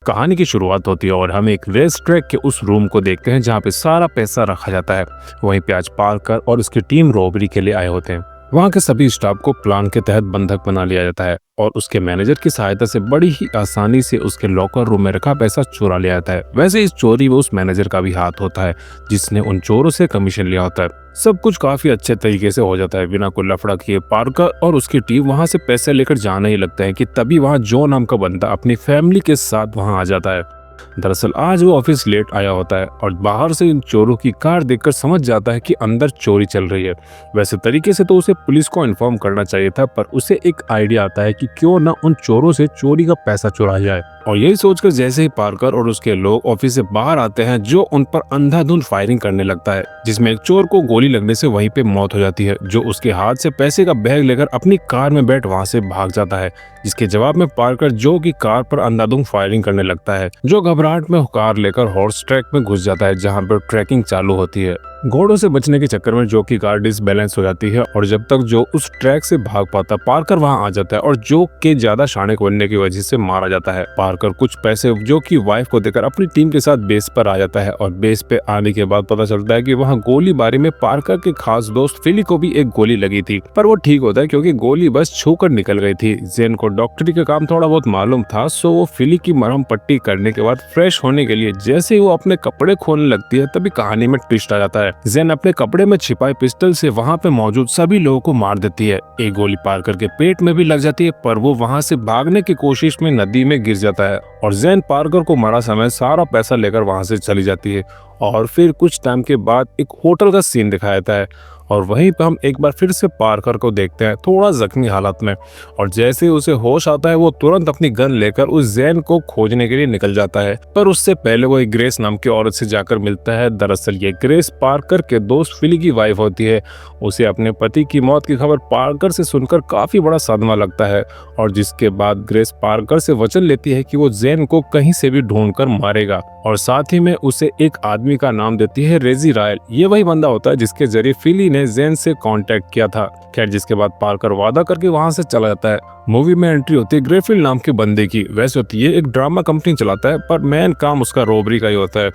कहानी की शुरुआत होती है और हम एक रेस ट्रैक के उस रूम को देखते हैं जहाँ पे सारा पैसा रखा जाता है। वहीं पे आज पार्कर और उसकी टीम रॉबरी के लिए आए होते हैं। वहाँ के सभी स्टाफ को प्लान के तहत बंधक बना लिया जाता है और उसके मैनेजर की सहायता से बड़ी ही आसानी से उसके लॉकर रूम में रखा पैसा चुरा लिया जाता है। वैसे इस चोरी में उस मैनेजर का भी हाथ होता है जिसने उन चोरों से कमीशन लिया होता है। सब कुछ काफी अच्छे तरीके से हो जाता है बिना कोई लफड़ा किए। पार्कर और उसकी टीम वहां से पैसे लेकर जाने ही लगता है कि तभी वहां जो नाम का बंदा अपनी फैमिली के साथ वहां आ जाता है। दरअसल आज वो ऑफिस लेट आया होता है और बाहर से इन चोरों की कार देखकर समझ जाता है कि अंदर चोरी चल रही है। वैसे तरीके से तो उसे पुलिस को इन्फॉर्म करना चाहिए था, पर उसे एक आइडिया आता है कि क्यों ना उन चोरों से चोरी का पैसा चुराया जाए। और यही सोचकर जैसे ही पार्कर और उसके लोग ऑफिस से बाहर आते हैं, जो उन पर अंधाधुंध फायरिंग करने लगता है, जिसमें एक चोर को गोली लगने से वहीं पे मौत हो जाती है, जो उसके हाथ से पैसे का बैग लेकर अपनी कार में बैठ वहां से भाग जाता है। जिसके जवाब में पार्कर जो की कार पर अंधाधुंध फायरिंग करने लगता है, जो घबराहट में कार लेकर हॉर्स ट्रैक में घुस जाता है जहाँ पर ट्रैकिंग चालू होती है। घोड़ों से बचने के चक्कर में जो की कार डिसबैलेंस हो जाती है और जब तक जो उस ट्रैक से भाग पाता, पार्कर वहां आ जाता है और जो के ज्यादा शाणिक बनने की वजह से मारा जाता है। पार्कर कुछ पैसे जो की वाइफ को देकर अपनी टीम के साथ बेस पर आ जाता है और बेस पे आने के बाद पता चलता है कि वहां गोलीबारी में पार्कर के खास दोस्त फिली को भी एक गोली लगी थी, पर वो ठीक होता है क्योंकि गोली बस छूकर निकल गई थी। जेन को डॉक्टरी का काम थोड़ा बहुत मालूम था, सो वो फिली की मरहम पट्टी करने के बाद फ्रेश होने के लिए जैसे ही वो अपने कपड़े खोलने लगती है, तभी कहानी में ट्विस्ट आ जाता है। जेन अपने कपड़े में छिपाए पिस्टल से वहां पे मौजूद सभी लोगों को मार देती है। एक गोली पार्कर के पेट में भी लग जाती है, पर वो वहां से भागने की कोशिश में नदी में गिर जाता है और जेन पार्कर को मरा समय सारा पैसा लेकर वहां से चली जाती है। और फिर कुछ टाइम के बाद एक होटल का सीन दिखाया जाता है और वहीं पे हम एक बार फिर से पार्कर को देखते हैं थोड़ा जख्मी हालत में, और जैसे ही उसे होश आता है वो तुरंत अपनी गन लेकर उस जैन को खोजने के लिए निकल जाता है। पर उससे पहले वो एक ग्रेस नाम की औरत से जाकर मिलता है। दरअसल ये ग्रेस पार्कर के दोस्त फिली की वाइफ होती है। उसे अपने पति की मौत की खबर पार्कर से सुनकर काफी बड़ा सदमा लगता है और जिसके बाद ग्रेस पार्कर से वचन लेती है कि वो जैन को कहीं से भी ढूंढ कर मारेगा और साथ ही में उसे एक आदमी का नाम देती है, रेजी रायल। ये वही बंदा होता है जिसके जरिए फिली ने जेन से कांटेक्ट किया था। खैर, जिसके बाद पार्कर वादा करके वहां से चला जाता है। मूवी में एंट्री होती है ग्रेफिल्ड नाम के बंदे की। वैसे होती है एक ड्रामा कंपनी चलाता है, पर मेन काम उसका रॉबरी का ही होता है।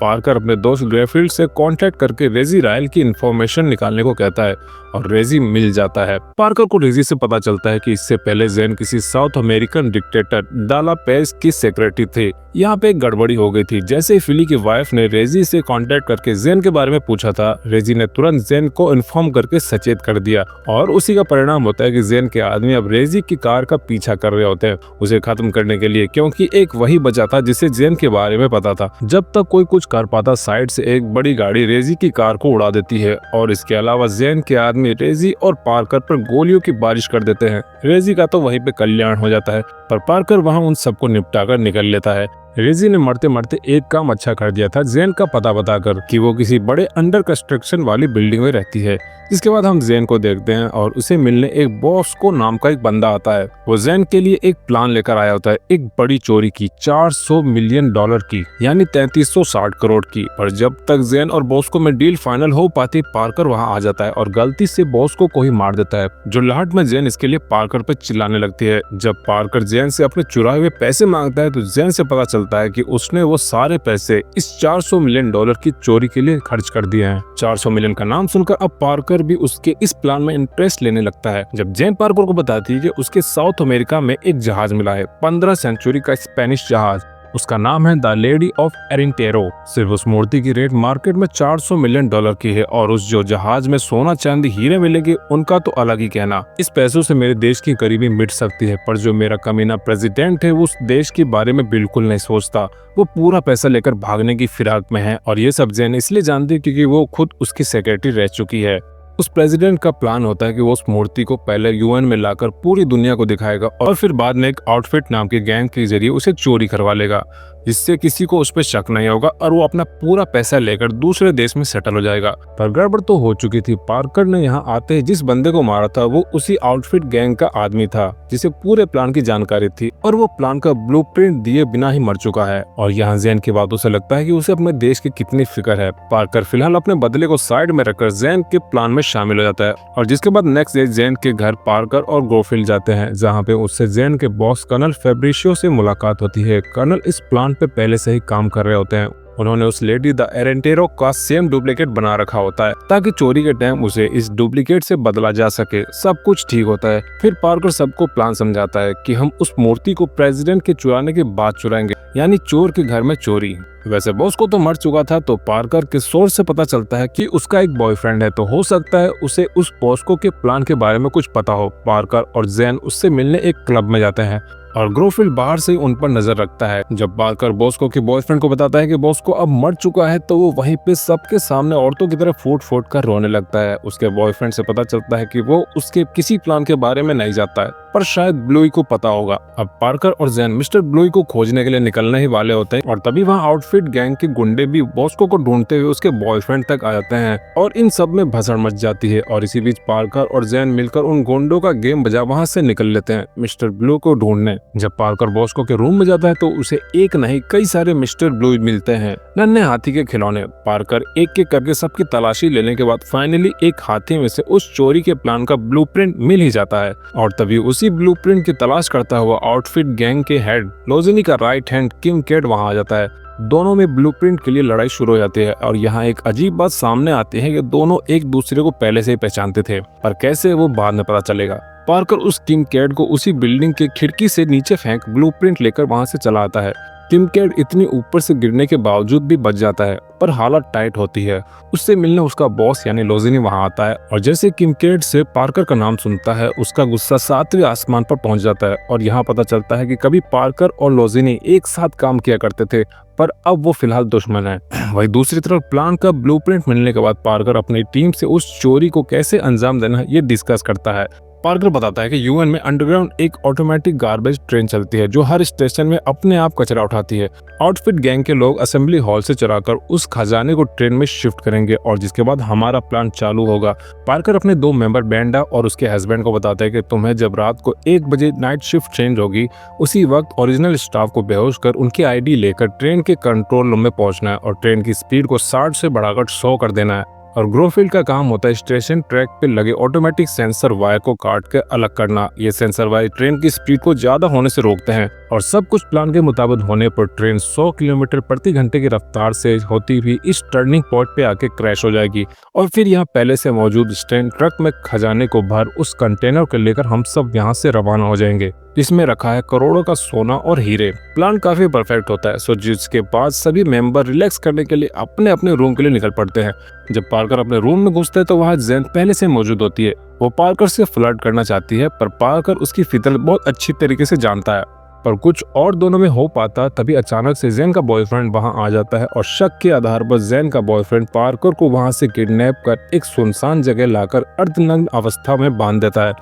पार्कर अपने दोस्त ग्रेफिल्ड से कांटेक्ट करके रेजी रायल की इंफॉर्मेशन निकालने को कहता है और रेजी मिल जाता है। पार्कर को रेजी से पता चलता है कि इससे पहले जेन किसी साउथ अमेरिकन डिक्टेटर दाला पेस की सेक्रेटरी थे। यहाँ पे एक गड़बड़ी हो गई थी। जैसे ही फिली की वाइफ ने रेजी से कांटेक्ट करके जेन के बारे में पूछा था, रेजी ने तुरंत जेन को इन्फॉर्म करके सचेत कर दिया और उसी का परिणाम होता है कि जेन के आदमी अब रेजी की कार का पीछा कर रहे होते हैं उसे खत्म करने के लिए, क्योंकि एक वही बचा था जिसे जेन के बारे में पता था। जब तक कोई कुछ कर पाता, साइड से एक बड़ी गाड़ी रेजी की कार को उड़ा देती है और इसके अलावा जेन के आदमी रेजी और पार्कर पर गोलियों की बारिश कर देते हैं। रेजी का तो वहीं पे कल्याण हो जाता है, पर पार्कर वहां उन सबको निपटा कर निकल लेता है। रेजी ने मरते मरते एक काम अच्छा कर दिया था, जेन का पता बताकर कि वो किसी बड़े अंडर कंस्ट्रक्शन वाली बिल्डिंग में रहती है। इसके बाद हम जेन को देखते हैं और उसे मिलने एक बॉस्को नाम का एक बंदा आता है। वो जेन के लिए एक प्लान लेकर आया होता है, एक बड़ी चोरी की, $400 मिलियन की, यानी 3360 करोड़ की। पर जब तक जेन और बॉस्को में डील फाइनल हो पाती, पार्कर वहां आ जाता है और गलती से बॉस्को को ही मार देता है। जो लाहट में जेन इसके लिए पार्कर पे चिल्लाने लगती है। जब पार्कर जेन से अपने चुराए हुए पैसे मांगता है तो जेन से पता चलता है कि उसने वो सारे पैसे इस $400 मिलियन की चोरी के लिए खर्च कर दिए हैं। 400 मिलियन का नाम सुनकर अब पार्कर भी उसके इस प्लान में इंटरेस्ट लेने लगता है। जब जेन पार्कर को बताती है कि उसके साउथ अमेरिका में एक जहाज मिला है, 15 सेंचुरी का स्पेनिश जहाज, उसका नाम है द लेडी ऑफ एरिंटेरो। सिर्फ उस मूर्ति की रेट मार्केट में $400 मिलियन की है और उस जो जहाज में सोना चांदी हीरे मिलेंगे उनका तो अलग ही कहना। इस पैसों से मेरे देश की गरीबी मिट सकती है, पर जो मेरा कमीना प्रेसिडेंट है वो उस देश के बारे में बिल्कुल नहीं सोचता। वो पूरा पैसा लेकर भागने की फिराक में है और ये सब जेन इसलिए जानती है क्योंकि वो खुद उसकी सेक्रेटरी रह चुकी है। उस प्रेसिडेंट का प्लान होता है कि वो उस मूर्ति को पहले यूएन में लाकर पूरी दुनिया को दिखाएगा और फिर बाद में एक आउटफिट नाम के गैंग के जरिए उसे चोरी करवा लेगा, जिससे किसी को उस पर शक नहीं होगा और वो अपना पूरा पैसा लेकर दूसरे देश में सेटल हो जाएगा। पर गड़बड़ तो हो चुकी थी। पार्कर ने यहाँ आते ही जिस बंदे को मारा था वो उसी आउटफिट गैंग का आदमी था जिसे पूरे प्लान की जानकारी थी और वो प्लान का ब्लूप्रिंट दिए बिना ही मर चुका है। और यहाँ जेन की बातों से लगता है कि उसे अपने देश की कितनी फिक्र है। पार्कर फिलहाल अपने बदले को साइड में रखकर जेन के प्लान में शामिल हो जाता है। और जिसके बाद नेक्स्ट डे जेन के घर पार्कर और ग्रोफील्ड जाते हैं, जहाँ पे उससे जेन के बॉस कर्नल फेब्रिशियो से मुलाकात होती है। कर्नल इस प्लान पे पहले से ही काम कर रहे होते हैं। उन्होंने उस लेडी द एरेंटेरो का सेम डुप्लीकेट बना रखा होता है ताकि चोरी के टाइम उसे इस डुप्लीकेट से बदला जा सके। सब कुछ ठीक होता है। फिर पार्कर सबको प्लान समझाता है कि हम उस मूर्ति को प्रेसिडेंट के चुराने के बाद चुराएंगे, यानी चोर के घर में चोरी। वैसे बॉस को तो मर चुका था, तो पार्कर के सोर्स से पता चलता है कि उसका एक बॉयफ्रेंड है, तो हो सकता है उसे उस बॉस्को के प्लान के बारे में कुछ पता हो। पार्कर और जेन उससे मिलने एक क्लब में जाते हैं और ग्रोफील्ड बाहर से उन पर नजर रखता है। जब पार्कर बॉस्को के बॉयफ्रेंड को बताता है कि बॉस्को अब मर चुका है, तो वो वहीं पे सबके सामने औरतों की तरह फूट फूट कर रोने लगता है। उसके बॉयफ्रेंड से पता चलता है कि वो उसके किसी प्लान के बारे में नहीं जानता है, पर शायद ब्लूई को पता होगा। अब पार्कर और जेन मिस्टर ब्लूई को खोजने के लिए निकलने ही वाले होते हैं और तभी वहाँ आउटफिट गैंग के गुंडे भी बॉस्को को ढूंढते हुए उसके बॉयफ्रेंड तक आ जाते हैं और इन सब में भसड़ मच जाती है। और इसी बीच पार्कर और जेन मिलकर उन गुंडों का गेम बजा वहाँ से निकल लेते हैं मिस्टर ब्लू को ढूंढने। जब पार्कर बॉस्को के रूम में जाता है तो उसे एक नहीं कई सारे मिस्टर ब्लू मिलते हैं, नन्हे हाथी के खिलौने। पार्कर एक एक करके सबकी तलाशी लेने के बाद फाइनली एक हाथी में से उस चोरी के प्लान का ब्लूप्रिंट मिल ही जाता है और तभी उसी ब्लूप्रिंट की तलाश करता हुआ आउटफिट गैंग के हेड लोजिनी का राइट हैंड किम कैट वहां आ जाता है। दोनों में ब्लूप्रिंट के लिए लड़ाई शुरू हो जाती है और यहाँ एक अजीब बात सामने आती है कि दोनों एक दूसरे को पहले से ही पहचानते थे, पर कैसे वो बाद में पता चलेगा। पार्कर उस किम कैट को उसी बिल्डिंग के खिड़की से नीचे फेंक ब्लूप्रिंट लेकर वहां से चला आता है। किम कैट इतनी ऊपर से गिरने के बावजूद भी बच जाता है, पर हालत टाइट होती है। उससे मिलने उसका बॉस यानी लोजिनी वहां आता है और जैसे किम कैट से पार्कर का नाम सुनता है, उसका गुस्सा 7वें आसमान पर पहुंच जाता है और यहाँ पता चलता है कि कभी पार्कर और लोजिनी एक साथ काम किया करते थे, पर अब वो फिलहाल दुश्मन है। वही दूसरी तरफ प्लान का ब्लूप्रिंट मिलने के बाद पार्कर अपनी टीम से उस चोरी को कैसे अंजाम देना है ये डिस्कस करता है। पार्कर बताता है कि यूएन में अंडरग्राउंड एक ऑटोमेटिक गार्बेज ट्रेन चलती है जो हर स्टेशन में अपने आप कचरा उठाती है। आउटफिट गैंग के लोग असेंबली हॉल से चुराकर उस खजाने को ट्रेन में शिफ्ट करेंगे और जिसके बाद हमारा प्लान चालू होगा। पार्कर अपने 2 मेंबर बेंडा और उसके हस्बैंड को बताता है कि तुम्हें जब रात को 1 बजे नाइट शिफ्ट चेंज होगी, उसी वक्त ओरिजिनल स्टाफ को बेहोश कर उनकी आईडी लेकर ट्रेन के कंट्रोल रूम में पहुंचना है और ट्रेन की स्पीड को 60 से बढ़ाकर 100 कर देना है। और ग्रोफील्ड का काम होता है स्टेशन ट्रैक पे लगे ऑटोमेटिक सेंसर वायर को काट कर अलग करना। ये सेंसर वायर ट्रेन की स्पीड को ज्यादा होने से रोकते हैं और सब कुछ प्लान के मुताबिक होने पर ट्रेन 100 किलोमीटर प्रति घंटे की रफ्तार से होती हुई इस टर्निंग पॉइंट पे आके क्रैश हो जाएगी और फिर यहाँ पहले से मौजूद स्टैंड ट्रक में खजाने को भर उस कंटेनर को लेकर हम सब यहाँ से रवाना हो जाएंगे, जिसमें रखा है करोड़ों का सोना और हीरे। प्लान काफी परफेक्ट होता है, सो जिसके बाद सभी मेंबर रिलैक्स करने के लिए अपने अपने रूम के लिए निकल पड़ते हैं। जब पार्कर अपने रूम में घुसते हैं तो वहाँ जेन पहले से मौजूद होती है। वो पार्कर से फ्लर्ट करना चाहती है, पर पार्कर उसकी फितरत बहुत अच्छी तरीके से जानता है, पर कुछ और दोनों में हो पाता। तभी अचानक से जेन का बॉयफ्रेंड वहां आ जाता है और शक के आधार पर जेन का बॉयफ्रेंड पार्कर को वहां से किडनैप कर एक सुनसान जगह लाकर अर्धनग्न अवस्था में बांध देता है।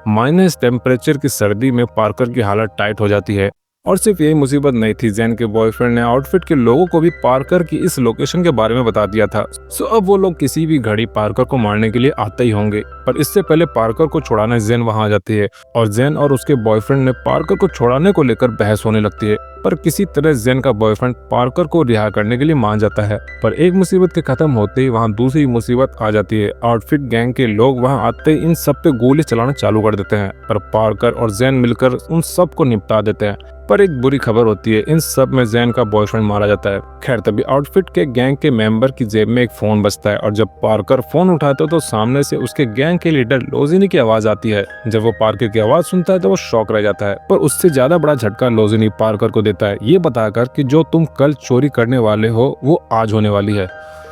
माइनस टेम्परेचर की सर्दी में पार्कर की हालत टाइट हो जाती है और सिर्फ यही मुसीबत नहीं थी, जेन के बॉयफ्रेंड ने आउटफिट के लोगों को भी पार्कर की इस लोकेशन के बारे में बता दिया था। सो अब वो लोग किसी भी घड़ी पार्कर को मारने के लिए आते ही होंगे, पर इससे पहले पार्कर को छुड़ाने जेन वहां आ जाती है और जेन और उसके बॉयफ्रेंड ने पार्कर को छुड़ाने को लेकर बहस होने लगती है। पर किसी तरह जेन का बॉयफ्रेंड पार्कर को रिहा करने के लिए मान जाता है, पर एक मुसीबत के खत्म होते ही वहाँ दूसरी मुसीबत आ जाती है। आउटफिट गैंग के लोग वहाँ आते ही इन सब पे गोली चलाना चालू कर देते हैं, पर पार्कर और जेन मिलकर उन सब को निपटा देते हैं। पर एक बुरी खबर होती है, इन सब में जेन का बॉयफ्रेंड मारा जाता है। खैर तभी आउटफिट के गैंग के मेंबर की जेब में एक फोन बजता है और जब पार्कर फोन उठाता है तो सामने से उसके गैंग के लीडर लोजिनी की आवाज आती है। जब वो पार्कर की आवाज सुनता है तो वो शॉक रह जाता है, पर उससे ज्यादा बड़ा झटका लोजिनी पार्कर को देता है, ये बताकर कि जो तुम कल चोरी करने वाले हो वो आज होने वाली है।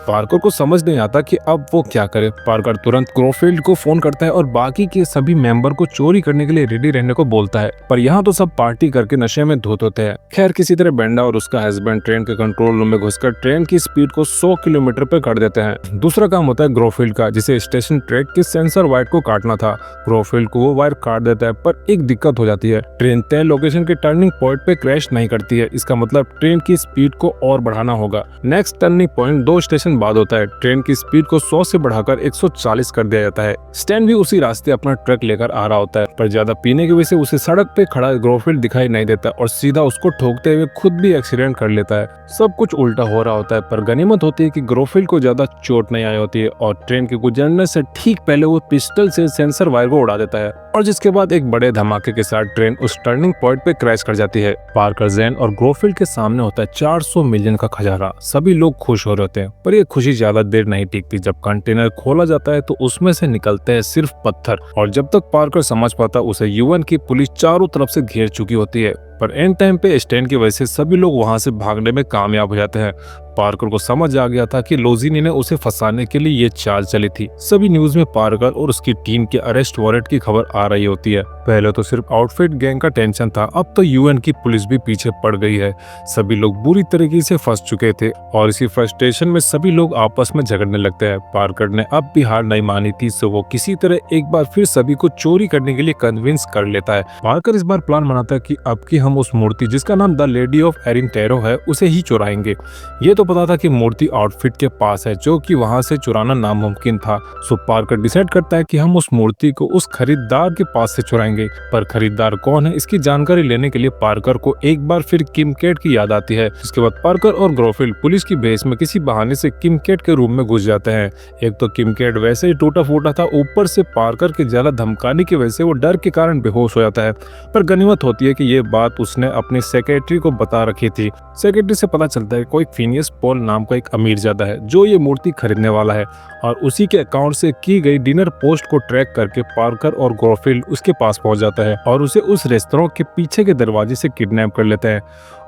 पार्कर को समझ नहीं आता कि अब वो क्या करे। पार्कर तुरंत ग्रोफील्ड को फोन करता है और बाकी के सभी मेंबर को चोरी करने के लिए रेडी रहने को बोलता है, पर यहाँ तो सब पार्टी करके नशे में धुत होते हैं। खैर किसी तरह बेंडा और उसका हस्बैंड ट्रेन के कंट्रोल रूम में घुसकर ट्रेन की स्पीड को 100 किलोमीटर पे कर देते हैं। दूसरा काम होता है ग्रोफील्ड का, जिसे स्टेशन ट्रैक के सेंसर वायर को काटना था। ग्रोफील्ड को वो वायर काट देता है, पर एक दिक्कत हो जाती है, ट्रेन तय लोकेशन के टर्निंग पॉइंट पे क्रैश नहीं करती है। इसका मतलब ट्रेन की स्पीड को और बढ़ाना होगा। Next turning point 2 station second बाद होता है। ट्रेन की स्पीड को 100 से बढ़ाकर 140 कर दिया जाता है। स्टैन भी उसी रास्ते अपना ट्रक लेकर आ रहा होता है, पर ज्यादा पीने की वजह से उसे सड़क पे खड़ा ग्रोफील्ड दिखाई नहीं देता और सीधा उसको ठोकते हुए खुद भी एक्सीडेंट कर लेता है। सब कुछ उल्टा हो रहा होता है, पर गनीमत होती है कि ग्रोफील्ड को ज्यादा चोट नहीं आई होती है और ट्रेन के गुजरने से ठीक पहले वो पिस्टल से सेंसर वायर को उड़ा देता है और जिसके बाद एक बड़े धमाके के साथ ट्रेन उस टर्निंग पॉइंट पे क्रैश कर जाती है। पार्कर, ज़ेन और ग्रोफील्ड के सामने होता है 400 मिलियन का खजाना। सभी लोग खुश हो रहे होते हैं, पर ये खुशी ज्यादा देर नहीं टिकती। जब कंटेनर खोला जाता है तो उसमें से निकलते हैं सिर्फ पत्थर और जब तक पार्कर समझ पाता उसे यूएन की पुलिस चारों तरफ से घेर चुकी होती है। पर एंड टाइम पे स्टैन की वजह से सभी लोग वहां से भागने में कामयाब हो जाते हैं। पार्कर को समझ आ गया था कि लोजिनी ने उसे फंसाने के लिए ये चाल चली थी। सभी न्यूज में पार्कर और उसकी टीम के अरेस्ट वारंट की खबर आ रही होती है। पहले तो सिर्फ आउटफिट गैंग का टेंशन था, अब तो यूएन की पुलिस भी पीछे पड़ गई है। सभी लोग बुरी तरीके से फंस चुके थे और इसी फ्रस्ट्रेशन में सभी लोग आपस में झगड़ने लगते हैं। पार्कर ने अब भी हार नहीं मानी थी, सो वो किसी तरह एक बार फिर सभी को चोरी करने के लिए कन्विंस कर लेता है। पार्कर इस बार प्लान बनाता है कि अब की हम उस मूर्ति जिसका नाम the lady of Erin Tero है उसे ही चुराएंगे। ये तो पता था कि मूर्ति आउटफिट के पास है, जो कि वहां से चुराना नामुमकिन था। सो पार्कर डिसाइड करता है कि हम उस मूर्ति को उस खरीदार के पास से चुराएंगे। पर खरीदार कौन है इसकी जानकारी लेने के लिए पार्कर को एक बार फिर किम केट की याद आती है। इसके बाद पार्कर और ग्रोफील्ड पुलिस की भेस में किसी बहाने से किम केट के रूम में घुस जाते हैं। एक तो किम केट वैसे ही टूटा फूटा था, ऊपर से पार्कर के ज्यादा धमकाने की वजह से वो डर के कारण बेहोश हो जाता है। पर गनीमत होती है कि ये बात उसने अपने सेक्रेटरी को बता रखी थी। सेक्रेटरी से पता चलता है कोई फिनियस पॉल नाम का एक अमीरजादा है जो ये मूर्ति खरीदने वाला है और उसी के अकाउंट से की गई डिनर पोस्ट को ट्रैक करके पार्कर और ग्रोफील्ड उसके पास पहुंच जाता है और उसे उस रेस्तरां के पीछे के दरवाजे से किडनैप कर लेते हैं।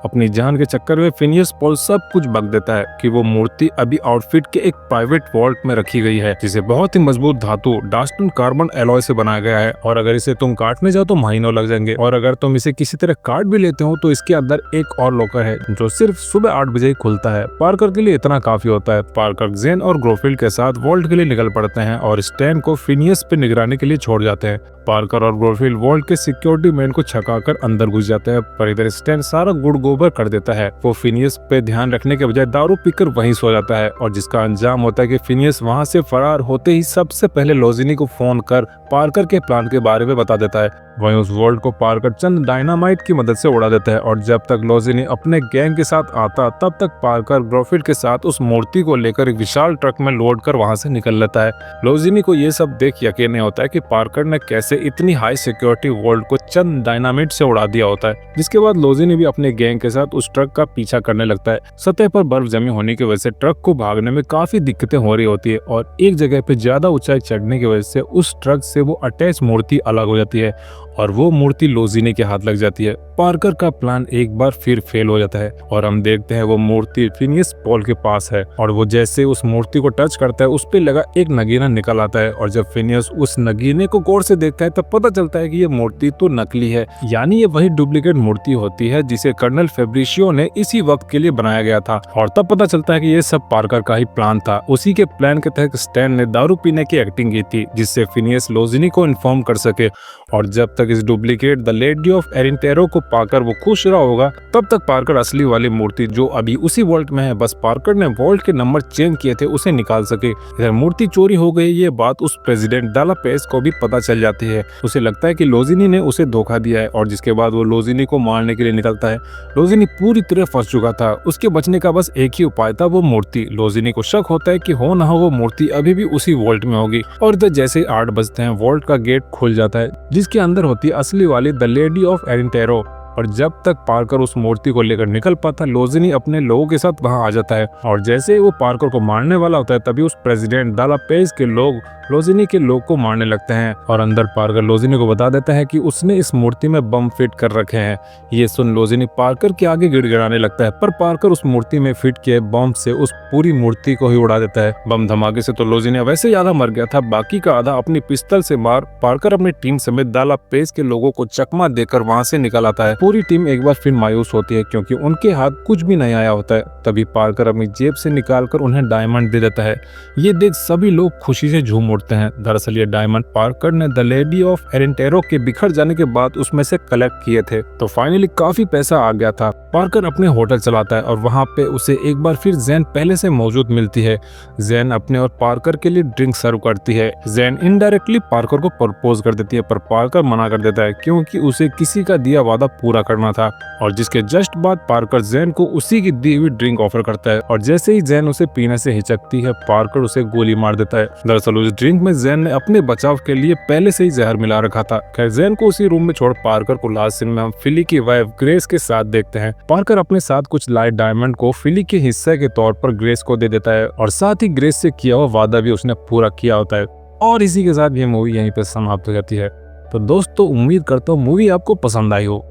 अपनी जान के चक्कर में फिनियस पॉल सब कुछ बक देता है कि वो मूर्ति अभी आउटफिट के एक प्राइवेट वॉल्ट में रखी गई है, जिसे बहुत ही मजबूत धातु डास्टन कार्बन एलॉय से बनाया गया है और अगर इसे तुम काटने जाओ तो महीनों लग जाएंगे और अगर तुम इसे किसी तरह काट भी लेते हो तो इसके अंदर एक और लॉकर है जो सिर्फ सुबह 8 बजे ही खुलता है। पार्कर के लिए इतना काफी होता है। पार्कर ज़ेन और ग्रोफील्ड के साथ वॉल्ट के लिए निकल पड़ते हैं और स्टैन को फिनियस पे निगरानी के लिए छोड़ जाते हैं। पार्कर और ग्रोफील्ड वॉल्ट के सिक्योरिटी मैन को छकाकर अंदर घुस जाते हैं, पर इधर स्टैन सारा गुड़ गोबर कर देता है। वो फिनियस पे ध्यान रखने के बजाय दारू पीकर वहीं सो जाता है और जिसका अंजाम होता है कि फिनियस वहां से फरार होते ही सबसे पहले लोजिनी को फोन कर पार्कर के प्लान के बारे में बता देता है। वहीं उस वॉल्ट को पार्कर चंद डायनामाइट की मदद से उड़ा देता है और जब तक लोजिनी अपने गैंग के साथ आता तब तक पार्कर ग्रोफील्ड के साथ उस मूर्ति को लेकर एक विशाल ट्रक में लोड कर वहां से निकल लेता है। लोजिनी को ये सब देख यकीन नहीं होता है कि पार्कर ने कैसे इतनी हाई सिक्योरिटी वॉल्ट को चंद डायनामाइट से उड़ा दिया होता है। जिसके बाद लोजिनी भी अपने गैंग के साथ उस ट्रक का पीछा करने लगता है। सतह पर बर्फ जमी होने की वजह से ट्रक को भागने में काफी दिक्कतें हो रही होती है और एक जगह पे ज्यादा ऊंचाई चढ़ने की वजह से उस ट्रक से वो अटैच मूर्ति अलग हो जाती है और वो मूर्ति लोजिनी के हाथ लग जाती है। पार्कर का प्लान एक बार फिर फेल हो जाता है और हम देखते हैं वो मूर्ति फिनियस पॉल के पास है और वो जैसे उस मूर्ति को टच करता है उस पे लगा एक नगीना निकल आता है और जब फिनियस उस नगीने को गौर से देखता है तब पता चलता है कि ये मूर्ति तो नकली है, यानी ये वही डुप्लीकेट मूर्ति होती है जिसे कर्नल फेब्रिशियो ने इसी वक्त के लिए बनाया गया था। और तब पता चलता है कि ये सब पार्कर का ही प्लान था। उसी के प्लान के तहत स्टैन ने दारू पीने की एक्टिंग की थी जिससे फिनियस लोजिनी को इन्फॉर्म कर सके और जब तक इस duplicate the lady of Erin Tero को पाकर वो खुश रहा होगा तब तक पार्कर असली वाली मूर्ति जो अभी उसी वॉल्ट में है, बस पार्कर ने वॉल्ट के नंबर चेंज किए थे, उसे निकाल सके। इधर मूर्ति चोरी हो गई ये बात उस प्रेसिडेंट दाला पेस को भी पता चल जाती है। उसे लगता है कि लोजिनी ने उसे धोखा दिया है और जिसके बाद वो लोजिनी को मारने के लिए निकलता है। लोजिनी पूरी तरह फंस चुका था, उसके बचने का बस एक ही उपाय था, वो मूर्ति। लोजिनी को शक होता है कि हो ना हो वो मूर्ति अभी भी उसी वॉल्ट में होगी और इधर जैसे 8 बजते हैं वॉल्ट का गेट खुल जाता है जिसके अंदर होती है असली वाली the lady of Erin Tero. और जब तक पार्कर उस मूर्ति को लेकर निकल पाता लोजिनी अपने लोगों के साथ वहां आ जाता है और जैसे ही वो पार्कर को मारने वाला होता है तभी उस प्रेसिडेंट दाला पेस के लोग लोजिनी के लोग को मारने लगते हैं और अंदर पार्कर लोजिनी को बता देता है कि उसने इस मूर्ति में बम फिट कर रखे हैं। ये सुन लोजिनी पार्कर के आगे गिड़गिड़ाने लगता है पर पार्कर उस मूर्ति में फिट किए बम से उस पूरी मूर्ति को ही उड़ा देता है। बम धमाके से तो लोजिनी वैसे ही आधा मर गया था, बाकी का आधा अपनी पिस्तल से मार पार्कर अपनी टीम समेत दाला पेस के लोगों को चकमा देकर वहां से निकल आता है। पूरी टीम एक बार फिर मायूस होती है क्योंकि उनके हाथ कुछ भी नहीं आया होता है। तभी पार्कर अपनी जेब से निकालकर उन्हें डायमंड दे देता है। ये देख सभी लोग खुशी से झूम उठते हैं। दरअसल ये डायमंड पार्कर ने द लेडी ऑफ एरेंटेरो के बिखर जाने के बाद उसमें से कलेक्ट किए थे। तो फाइनली काफी पैसा आ गया था। पार्कर अपने होटल चलाता है और वहाँ पे उसे एक बार फिर जैन पहले से मौजूद मिलती है। जैन अपने और पार्कर के लिए ड्रिंक सर्व करती है। जैन इनडायरेक्टली पार्कर को प्रपोज कर देती है, पर पार्कर मना कर देता है क्योंकि उसे किसी का दिया वादा पूरा करना था। और जिसके जस्ट बाद पार्कर जैन को उसी की दी हुई ड्रिंक ऑफर करता है और जैसे ही जैन उसे पीने से हिचकती है, पार्कर उसे गोली मार देता है। दरअसल उस ड्रिंक में जैन ने अपने बचाव के लिए पहले से ही जहर मिला रखा था। खैर जैन को उसी रूम में छोड़ पार्कर को लास्ट सीन में हम फिली की वाइफ ग्रेस के साथ देखते हैं। पार्कर अपने साथ कुछ लाइट डायमंड को फिली के हिस्से के तौर पर ग्रेस को दे देता है और साथ ही ग्रेस से किया हुआ वादा भी उसने पूरा किया होता है। और इसी के साथ ये मूवी यहीं पे समाप्त हो जाती है। तो दोस्तों उम्मीद करता हूँ मूवी आपको पसंद आई हो।